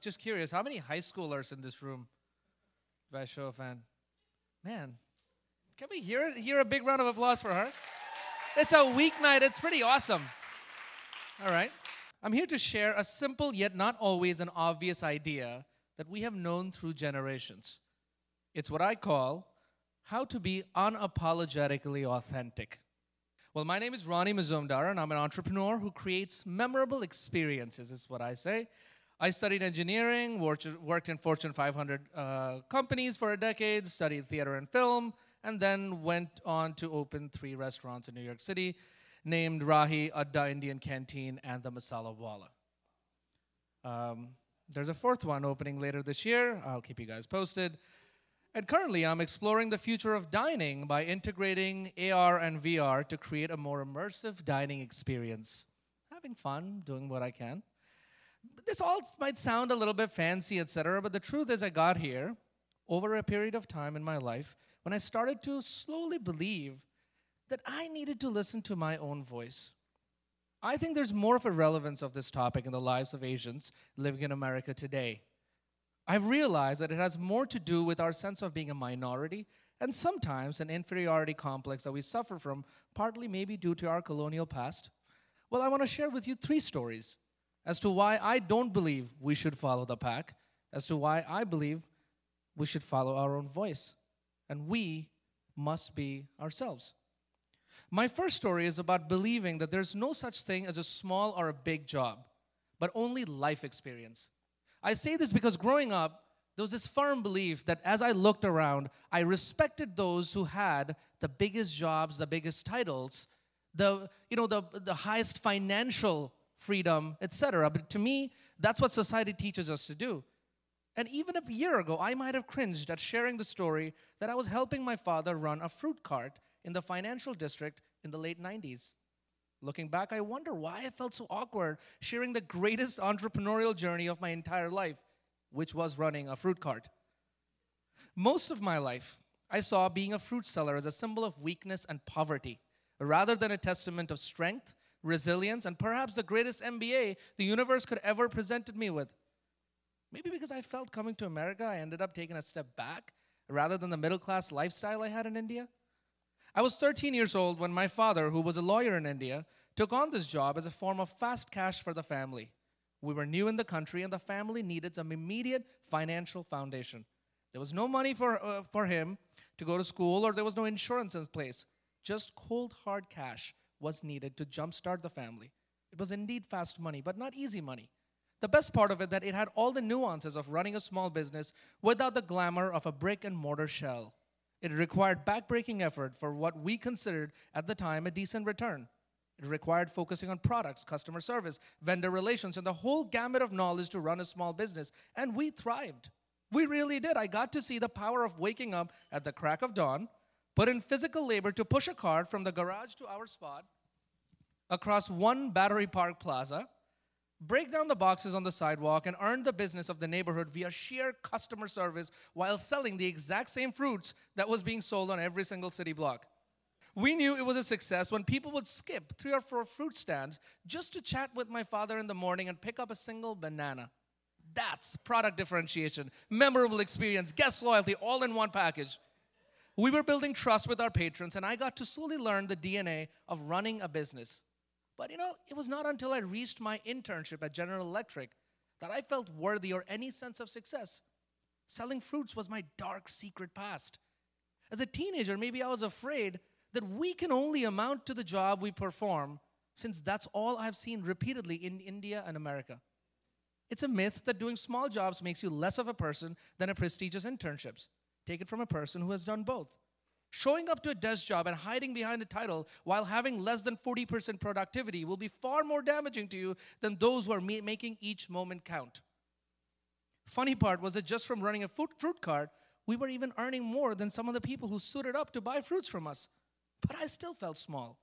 Just curious, how many high schoolers in this room? By show of hand. Man, can we hear a big round of applause for her? It's a weeknight. It's pretty awesome. All right. I'm here to share a simple yet not always an obvious idea that we have known through generations. It's what I call how to be unapologetically authentic. Well, my name is Roni Mazumdar, and I'm an entrepreneur who creates memorable experiences, is what I say. I studied engineering, worked in Fortune 500 companies for a decade, studied theater and film, and then went on to open 3 restaurants in New York City, named Rahi, Adda Indian Canteen, and the Masalawala. There's a 4th one opening later this year. I'll keep you guys posted. And currently, I'm exploring the future of dining by integrating AR and VR to create a more immersive dining experience. Having fun, doing what I can. This all might sound a little bit fancy, etc., but the truth is I got here over a period of time in my life when I started to slowly believe that I needed to listen to my own voice. I think there's more of a relevance of this topic in the lives of Asians living in America today. I've realized that it has more to do with our sense of being a minority and sometimes an inferiority complex that we suffer from, partly maybe due to our colonial past. Well, I want to share with you 3 stories as to why I don't believe we should follow the pack, as to why I believe we should follow our own voice, and we must be ourselves. My first story is about believing that there's no such thing as a small or a big job, but only life experience. I say this because growing up, there was this firm belief that as I looked around, I respected those who had the biggest jobs, the biggest titles, the highest financial freedom, etc. But to me, that's what society teaches us to do. And even a year ago, I might have cringed at sharing the story that I was helping my father run a fruit cart in the financial district in the late 90s. Looking back, I wonder why I felt so awkward sharing the greatest entrepreneurial journey of my entire life, which was running a fruit cart. Most of my life, I saw being a fruit seller as a symbol of weakness and poverty, rather than a testament of strength, resilience, and perhaps the greatest MBA the universe could ever presented me with. Maybe because I felt coming to America, I ended up taking a step back rather than the middle-class lifestyle I had in India. I was 13 years old when my father, who was a lawyer in India, took on this job as a form of fast cash for the family. We were new in the country, and the family needed some immediate financial foundation. There was no money for him to go to school, or there was no insurance in place. Just cold, hard cash was needed to jumpstart the family. It was indeed fast money, but not easy money. The best part of it, that it had all the nuances of running a small business without the glamour of a brick-and-mortar shell. It required backbreaking effort for what we considered at the time a decent return. It required focusing on products, customer service, vendor relations, and the whole gamut of knowledge to run a small business. And we thrived. We really did. I got to see the power of waking up at the crack of dawn, put in physical labor to push a cart from the garage to our spot, across one Battery Park Plaza, break down the boxes on the sidewalk, and earn the business of the neighborhood via sheer customer service while selling the exact same fruits that was being sold on every single city block. We knew it was a success when people would skip 3 or 4 fruit stands just to chat with my father in the morning and pick up a single banana. That's product differentiation, memorable experience, guest loyalty, all in one package. We were building trust with our patrons, and I got to slowly learn the DNA of running a business. But it was not until I reached my internship at General Electric that I felt worthy or any sense of success. Selling fruits was my dark secret past. As a teenager, maybe I was afraid that we can only amount to the job we perform, since that's all I've seen repeatedly in India and America. It's a myth that doing small jobs makes you less of a person than a prestigious internships. Take it from a person who has done both. Showing up to a desk job and hiding behind a title while having less than 40% productivity will be far more damaging to you than those who are making each moment count. Funny part was that just from running a fruit cart, we were even earning more than some of the people who suited up to buy fruits from us. But I still felt small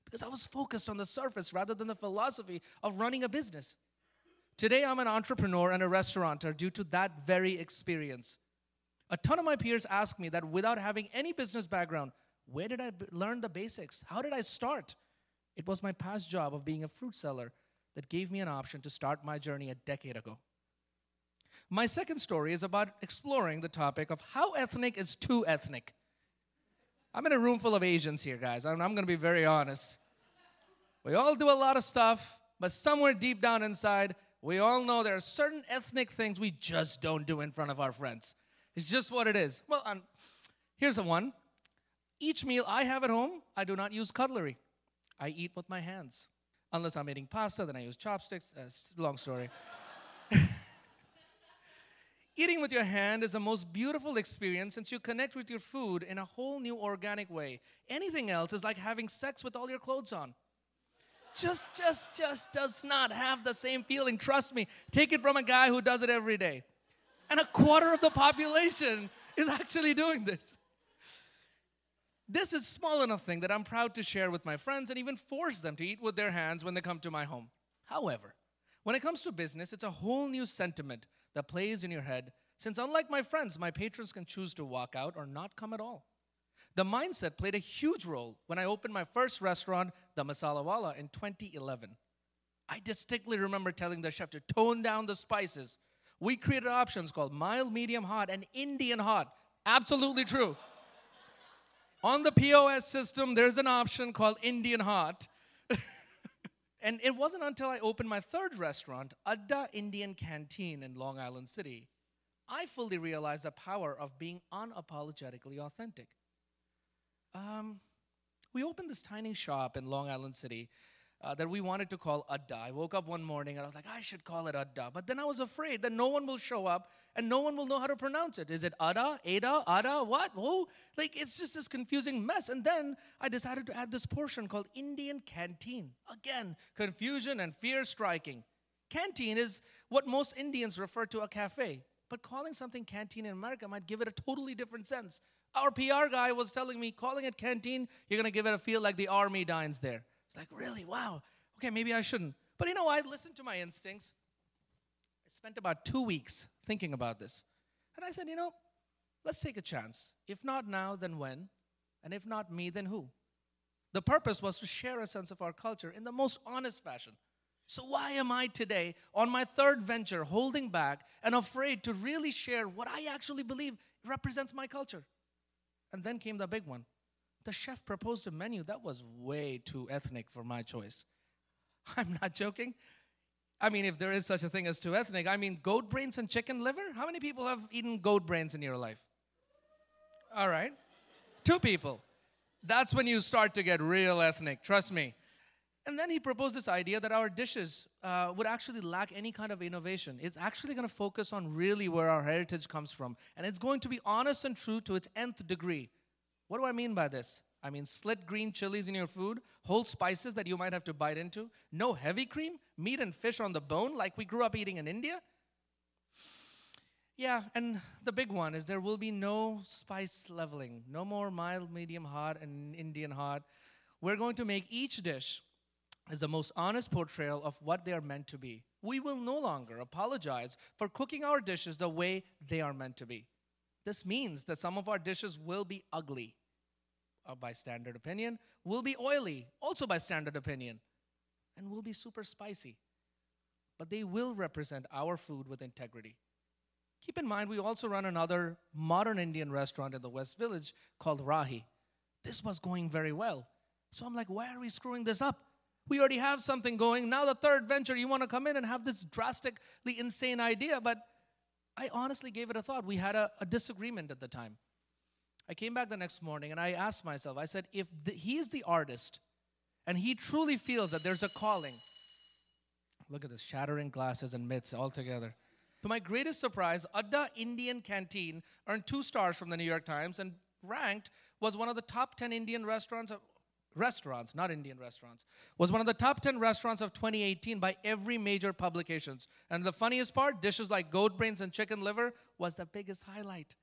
because I was focused on the surface rather than the philosophy of running a business. Today, I'm an entrepreneur and a restaurateur due to that very experience. A ton of my peers ask me that without having any business background, where did I learn the basics? How did I start? It was my past job of being a fruit seller that gave me an option to start my journey a decade ago. My second story is about exploring the topic of how ethnic is too ethnic. I'm in a room full of Asians here, guys. I'm going to be very honest. We all do a lot of stuff, but somewhere deep down inside, we all know there are certain ethnic things we just don't do in front of our friends. It's just what it is. Well, here's a one. Each meal I have at home, I do not use cutlery. I eat with my hands. Unless I'm eating pasta, then I use chopsticks. Long story. Eating with your hand is the most beautiful experience since you connect with your food in a whole new organic way. Anything else is like having sex with all your clothes on. Just does not have the same feeling. Trust me. Take it from a guy who does it every day. And a quarter of the population is actually doing this. This is a small enough thing that I'm proud to share with my friends and even force them to eat with their hands when they come to my home. However, when it comes to business, it's a whole new sentiment that plays in your head, since unlike my friends, my patrons can choose to walk out or not come at all. The mindset played a huge role when I opened my first restaurant, the Masalawala, in 2011. I distinctly remember telling the chef to tone down the spices. We created options called mild, medium, hot, and Indian hot. Absolutely true. On the POS system, there's an option called Indian hot. And it wasn't until I opened my third restaurant, Adda Indian Canteen in Long Island City, I fully realized the power of being unapologetically authentic. We opened this tiny shop in Long Island City that we wanted to call Adda. I woke up one morning and I was like, I should call it Adda. But then I was afraid that no one will show up and no one will know how to pronounce it. Is it Adda, Ada, Adda, what? Who? Like, it's just this confusing mess. And then I decided to add this portion called Indian Canteen. Again, confusion and fear striking. Canteen is what most Indians refer to a cafe. But calling something canteen in America might give it a totally different sense. Our PR guy was telling me, calling it canteen, you're going to give it a feel like the army dines there. It's like, really? Wow. Okay, maybe I shouldn't. But you know, I listened to my instincts. I spent about 2 weeks thinking about this. And I said, you know, let's take a chance. If not now, then when? And if not me, then who? The purpose was to share a sense of our culture in the most honest fashion. So why am I today, on my third venture, holding back and afraid to really share what I actually believe represents my culture? And then came the big one. The chef proposed a menu that was way too ethnic for my choice. I'm not joking. I mean, if there is such a thing as too ethnic, I mean, goat brains and chicken liver? How many people have eaten goat brains in your life? All right. 2 people. That's when you start to get real ethnic, trust me. And then he proposed this idea that our dishes would actually lack any kind of innovation. It's actually going to focus on really where our heritage comes from. And it's going to be honest and true to its nth degree. What do I mean by this? I mean slit green chilies in your food, whole spices that you might have to bite into, no heavy cream, meat and fish on the bone like we grew up eating in India. Yeah, and the big one is there will be no spice leveling, no more mild, medium, hot, and Indian hot. We're going to make each dish as the most honest portrayal of what they are meant to be. We will no longer apologize for cooking our dishes the way they are meant to be. This means that some of our dishes will be ugly, by standard opinion, will be oily, also by standard opinion, and will be super spicy. But they will represent our food with integrity. Keep in mind, we also run another modern Indian restaurant in the West Village called Rahi. This was going very well. So I'm like, why are we screwing this up? We already have something going. Now the third venture, you want to come in and have this drastically insane idea, but I honestly gave it a thought. We had a disagreement at the time. I came back the next morning and I asked myself, I said, if he's the artist and he truly feels that there's a calling, look at this, shattering glasses and myths all together. To my greatest surprise, Adda Indian Canteen earned 2 stars from the New York Times and ranked was one of the top 10 Indian restaurants, not Indian restaurants, was one of the top 10 restaurants of 2018 by every major publications. And the funniest part, dishes like goat brains and chicken liver was the biggest highlight.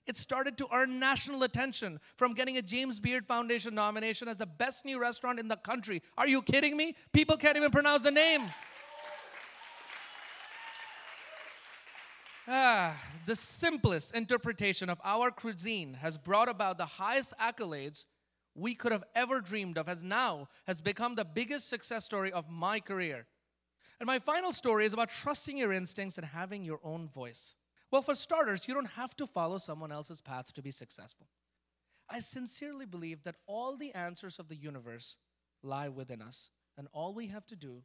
It started to earn national attention from getting a James Beard Foundation nomination as the best new restaurant in the country. Are you kidding me? People can't even pronounce the name. The simplest interpretation of our cuisine has brought about the highest accolades we could have ever dreamed of, has become the biggest success story of my career. And my final story is about trusting your instincts and having your own voice. Well, for starters, you don't have to follow someone else's path to be successful. I sincerely believe that all the answers of the universe lie within us, and all we have to do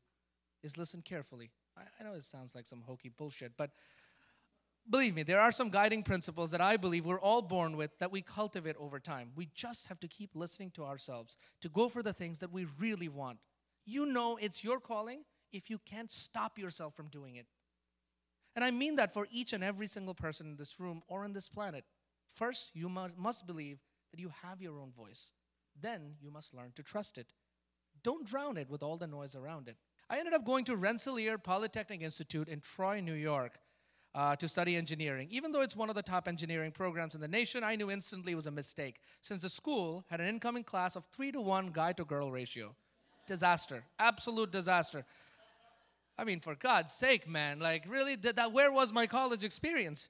is listen carefully. I know it sounds like some hokey bullshit, but believe me, there are some guiding principles that I believe we're all born with that we cultivate over time. We just have to keep listening to ourselves to go for the things that we really want. You know it's your calling if you can't stop yourself from doing it. And I mean that for each and every single person in this room or on this planet. First, you must believe that you have your own voice. Then you must learn to trust it. Don't drown it with all the noise around it. I ended up going to Rensselaer Polytechnic Institute in Troy, New York, to study engineering. Even though it's one of the top engineering programs in the nation, I knew instantly it was a mistake, since the school had an incoming class of 3-to-1 guy-to-girl ratio. Disaster. Absolute disaster. I mean, for God's sake, man, like really, where was my college experience?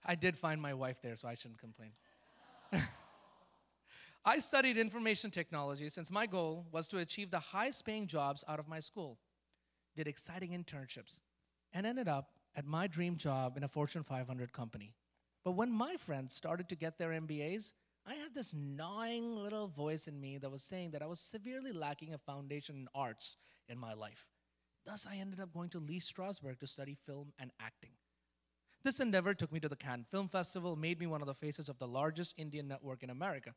I did find my wife there, so I shouldn't complain. I studied information technology since my goal was to achieve the highest paying jobs out of my school. Did exciting internships and ended up at my dream job in a Fortune 500 company. But when my friends started to get their MBAs, I had this gnawing little voice in me that was saying that I was severely lacking a foundation in arts in my life. Thus, I ended up going to Lee Strasberg to study film and acting. This endeavor took me to the Cannes Film Festival, made me one of the faces of the largest Indian network in America.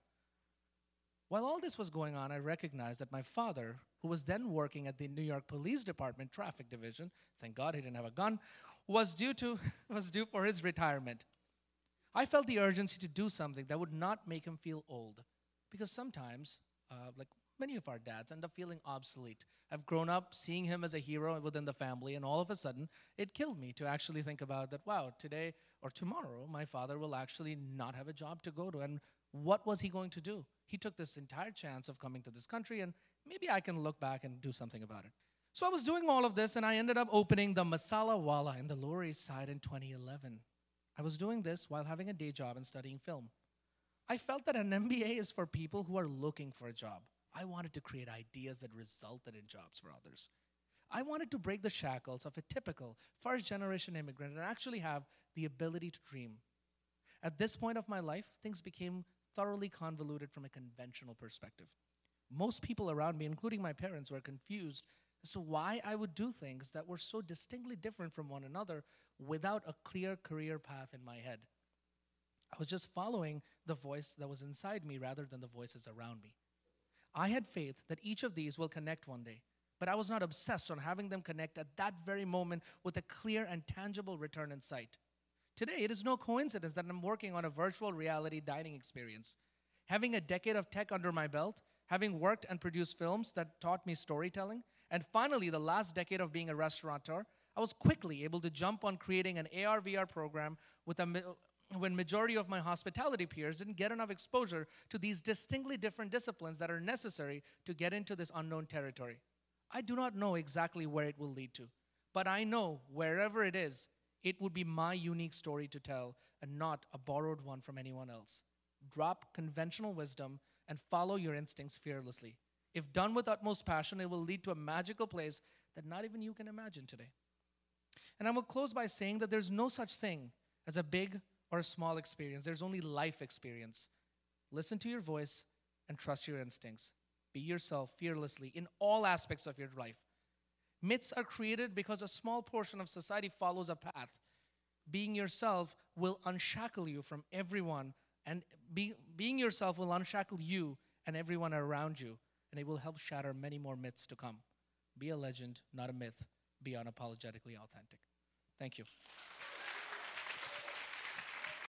While all this was going on, I recognized that my father, who was then working at the New York Police Department Traffic Division, thank God he didn't have a gun, was due for his retirement. I felt the urgency to do something that would not make him feel old, because sometimes, like many of our dads, end up feeling obsolete. I've grown up seeing him as a hero within the family, and all of a sudden, it killed me to actually think about that, wow, today or tomorrow, my father will actually not have a job to go to, and what was he going to do? He took this entire chance of coming to this country, and maybe I can look back and do something about it. So I was doing all of this, and I ended up opening the Masalawala in the Lower East Side in 2011. I was doing this while having a day job and studying film. I felt that an MBA is for people who are looking for a job. I wanted to create ideas that resulted in jobs for others. I wanted to break the shackles of a typical first-generation immigrant and actually have the ability to dream. At this point of my life, things became thoroughly convoluted from a conventional perspective. Most people around me, including my parents, were confused as to why I would do things that were so distinctly different from one another without a clear career path in my head. I was just following the voice that was inside me rather than the voices around me. I had faith that each of these will connect one day, but I was not obsessed on having them connect at that very moment with a clear and tangible return in sight. Today, it is no coincidence that I'm working on a virtual reality dining experience. Having a decade of tech under my belt, having worked and produced films that taught me storytelling, and finally the last decade of being a restaurateur, I was quickly able to jump on creating an AR/VR program when majority of my hospitality peers didn't get enough exposure to these distinctly different disciplines that are necessary to get into this unknown territory. I do not know exactly where it will lead to, but I know wherever it is, it would be my unique story to tell and not a borrowed one from anyone else. Drop conventional wisdom and follow your instincts fearlessly. If done with utmost passion, it will lead to a magical place that not even you can imagine today. And I will close by saying that there's no such thing as a big or a small experience. There's only life experience. Listen to your voice and trust your instincts. Be yourself fearlessly in all aspects of your life. Myths are created because a small portion of society follows a path. Being yourself will unshackle you from everyone, and being yourself will unshackle you and everyone around you, and it will help shatter many more myths to come. Be a legend, not a myth. Be unapologetically authentic. Thank you.